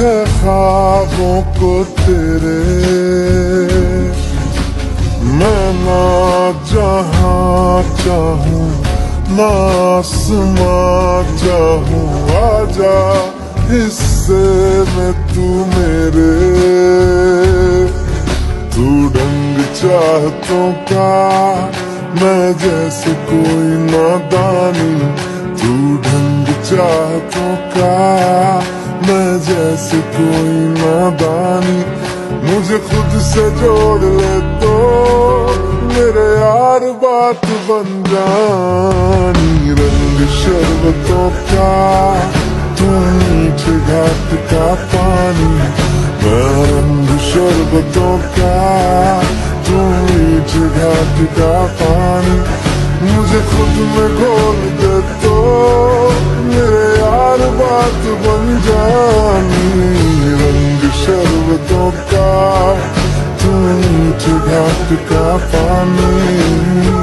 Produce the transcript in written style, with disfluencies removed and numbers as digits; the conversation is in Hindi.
है ख्वाबों को तेरे, मैं ना जहाँ चाहूँ ना आसमां चाहूँ, आजा हिस्से में तू मेरे। तू ढंग चाहतों का मैं जैसे कोई नादानी, तू ढंग चाहतों का मैं जैसे कोई नादानी। मुझे खुद से जोड़ ले तो मेरे यार बात बन जानी। रंग शरबतों का तू मीठे घाट का पानी, मैं रंग शरबतों का तू मीठे घाट का पानी। मुझे खुद में घोल दे तो मेरे यार बात बन जानी। रंग शरबतों का तू मीठे घाट का पानी।